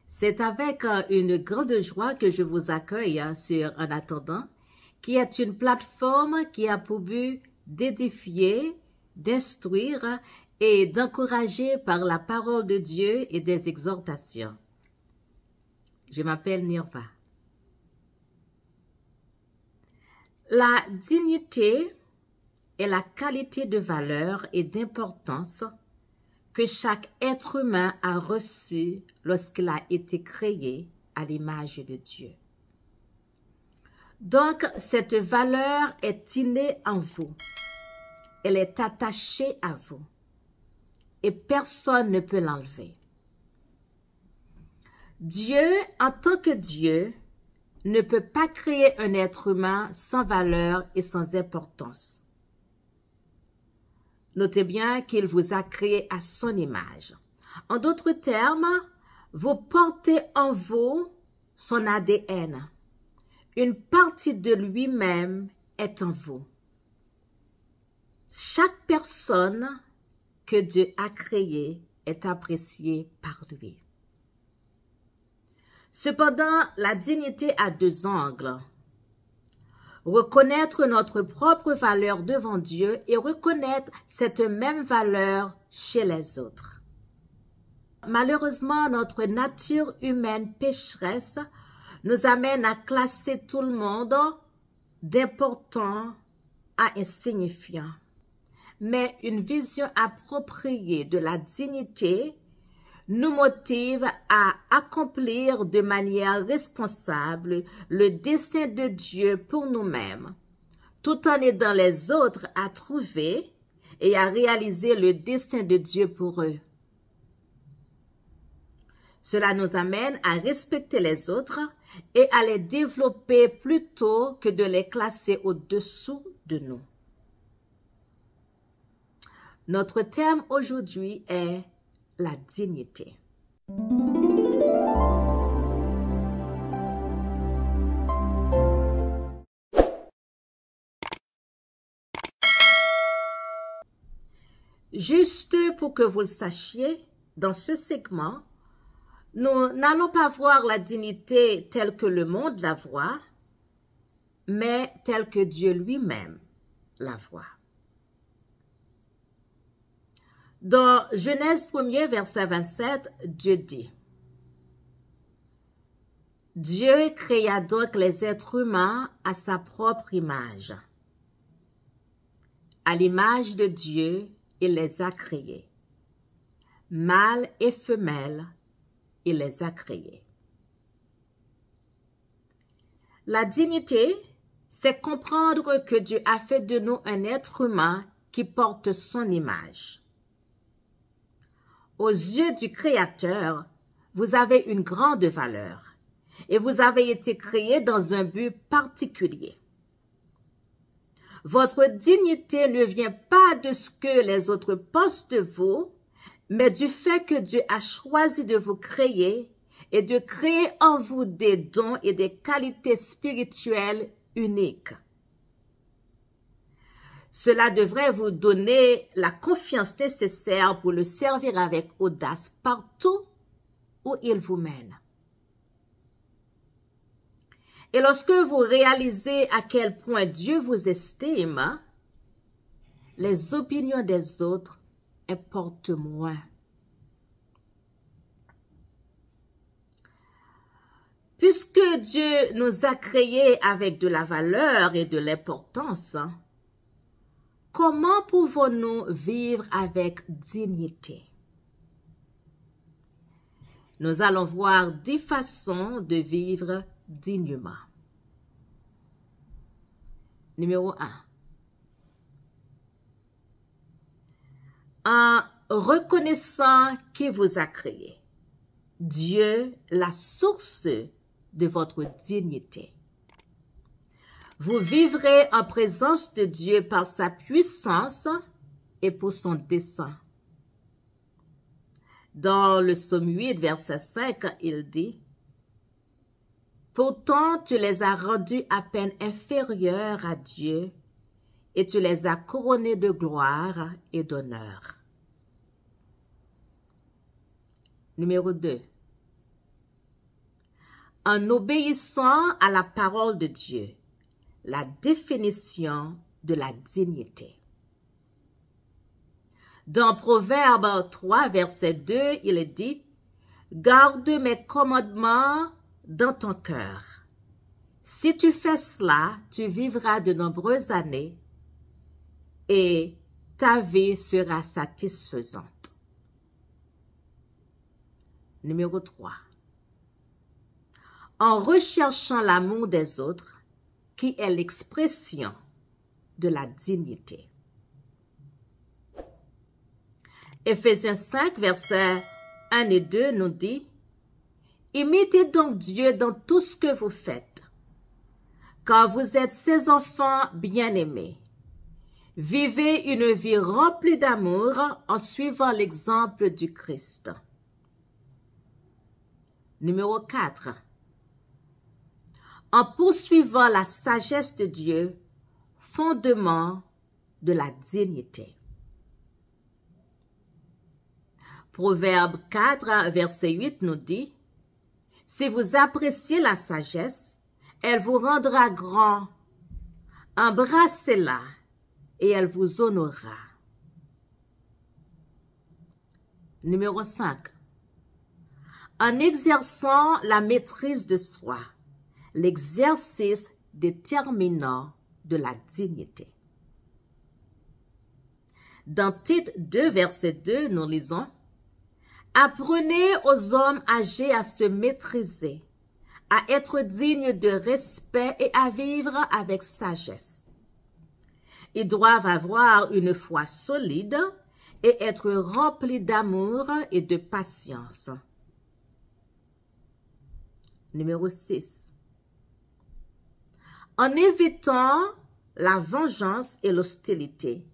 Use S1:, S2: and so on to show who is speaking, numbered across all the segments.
S1: C'est avec une grande joie que je vous accueille sur En attendant, qui est une plateforme qui a pour but d'édifier, d'instruire et d'encourager par la parole de Dieu et des exhortations. Je m'appelle Nirva. La dignité est la qualité de valeur et d'importance que chaque être humain a reçu lorsqu'il a été créé à l'image de Dieu. Donc, cette valeur est innée en vous. Elle est attachée à vous. Et personne ne peut l'enlever. Dieu, en tant que Dieu, ne peut pas créer un être humain sans valeur et sans importance. Notez bien qu'il vous a créé à son image. En d'autres termes, vous portez en vous son ADN. Une partie de lui-même est en vous. Chaque personne que Dieu a créée est appréciée par lui. Cependant, la dignité a deux angles. Reconnaître notre propre valeur devant Dieu et reconnaître cette même valeur chez les autres. Malheureusement, notre nature humaine pécheresse nous amène à classer tout le monde d'important à insignifiant. Mais une vision appropriée de la dignité nous motive à accomplir de manière responsable le dessein de Dieu pour nous-mêmes, tout en aidant les autres à trouver et à réaliser le dessein de Dieu pour eux. Cela nous amène à respecter les autres et à les développer plutôt que de les classer au-dessous de nous. Notre thème aujourd'hui est la dignité. Juste pour que vous le sachiez, dans ce segment, nous n'allons pas voir la dignité telle que le monde la voit, mais telle que Dieu lui-même la voit. Dans Genèse 1er, verset 27, Dieu dit: Dieu créa donc les êtres humains à sa propre image. À l'image de Dieu, il les a créés. Mâle et femelle, il les a créés. La dignité, c'est comprendre que Dieu a fait de nous un être humain qui porte son image. Aux yeux du Créateur, vous avez une grande valeur et vous avez été créé dans un but particulier. Votre dignité ne vient pas de ce que les autres pensent de vous, mais du fait que Dieu a choisi de vous créer et de créer en vous des dons et des qualités spirituelles uniques. Cela devrait vous donner la confiance nécessaire pour le servir avec audace partout où il vous mène. Et lorsque vous réalisez à quel point Dieu vous estime, les opinions des autres importent moins. Puisque Dieu nous a créés avec de la valeur et de l'importance, comment pouvons-nous vivre avec dignité? Nous allons voir 10 façons de vivre dignement. Numéro 1. En reconnaissant qui vous a créé, Dieu, la source de votre dignité. Vous vivrez en présence de Dieu par sa puissance et pour son dessein. Dans le psaume 8, verset 5, il dit: Pourtant, tu les as rendus à peine inférieurs à Dieu et tu les as couronnés de gloire et d'honneur. Numéro 2. en obéissant à la parole de Dieu. La définition de la dignité. Dans Proverbe 3, verset 2, il est dit « Garde mes commandements dans ton cœur. Si tu fais cela, tu vivras de nombreuses années et ta vie sera satisfaisante. » Numéro 3. En recherchant l'amour des autres, qui est l'expression de la dignité. Éphésiens 5, versets 1 et 2 nous dit « Imitez donc Dieu dans tout ce que vous faites, car vous êtes ses enfants bien-aimés. Vivez une vie remplie d'amour en suivant l'exemple du Christ. » Numéro 4. En poursuivant la sagesse de Dieu, fondement de la dignité. Proverbe 4, verset 8 nous dit « Si vous appréciez la sagesse, elle vous rendra grand. Embrassez-la et elle vous honorera. » Numéro 5. En exerçant la maîtrise de soi, l'exercice déterminant de la dignité. Dans Tite 2, verset 2, nous lisons « Apprenez aux hommes âgés à se maîtriser, à être dignes de respect et à vivre avec sagesse. Ils doivent avoir une foi solide et être remplis d'amour et de patience. » Numéro 6. En évitant la vengeance et l'hostilité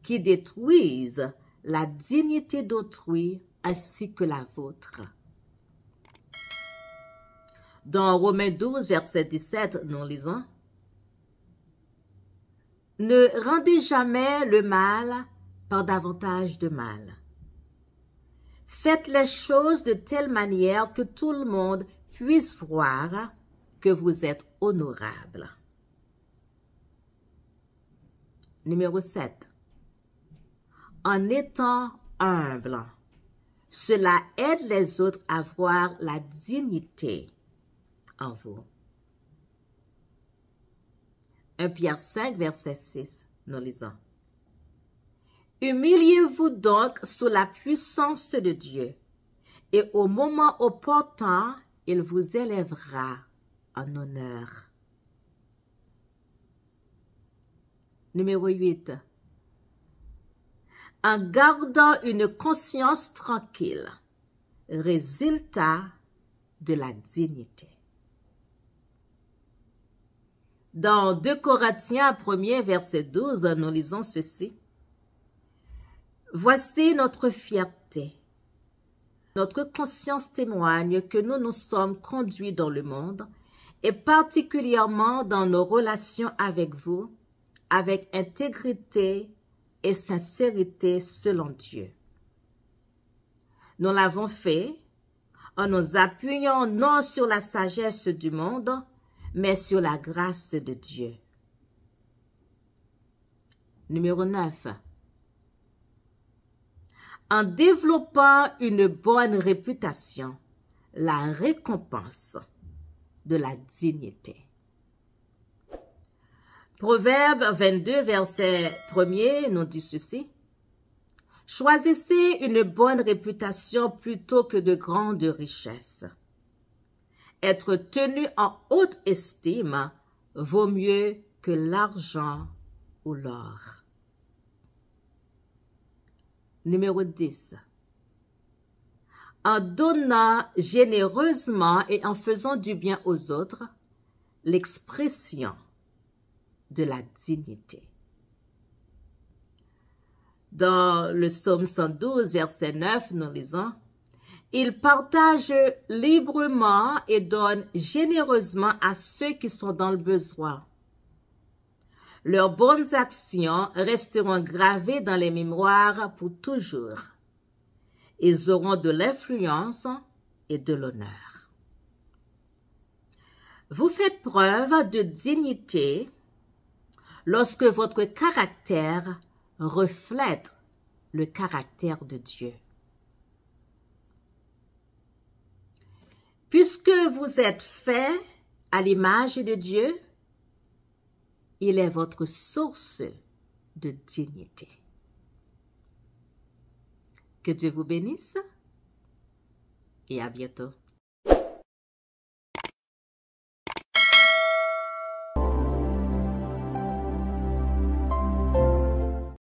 S1: qui détruisent la dignité d'autrui ainsi que la vôtre. Dans Romains 12, verset 17, nous lisons « Ne rendez jamais le mal par davantage de mal. Faites les choses de telle manière que tout le monde puisse voir que vous êtes honorable. » Numéro 7. En étant humble, cela aide les autres à voir la dignité en vous. 1 Pierre 5, verset 6, nous lisons. Humiliez-vous donc sous la puissance de Dieu, et au moment opportun, il vous élèvera en honneur. Numéro 8. En gardant une conscience tranquille, résultat de la dignité. Dans 2 Corinthiens 1, verset 12, nous lisons ceci. Voici notre fierté. Notre conscience témoigne que nous nous sommes conduits dans le monde, et particulièrement dans nos relations avec vous, avec intégrité et sincérité selon Dieu. Nous l'avons fait en nous appuyant non sur la sagesse du monde, mais sur la grâce de Dieu. Numéro 9. En développant une bonne réputation, la récompense de la dignité. Proverbe 22, verset 1 nous dit ceci. Choisissez une bonne réputation plutôt que de grandes richesses. Être tenu en haute estime vaut mieux que l'argent ou l'or. Numéro 10. En donnant généreusement et en faisant du bien aux autres, l'expression de la dignité. Dans le psaume 112, verset 9, nous lisons « Ils partagent librement et donnent généreusement à ceux qui sont dans le besoin. Leurs bonnes actions resteront gravées dans les mémoires pour toujours. Ils auront de l'influence et de l'honneur. » Vous faites preuve de dignité lorsque votre caractère reflète le caractère de Dieu. Puisque vous êtes fait à l'image de Dieu, il est votre source de dignité. Que Dieu vous bénisse et à bientôt.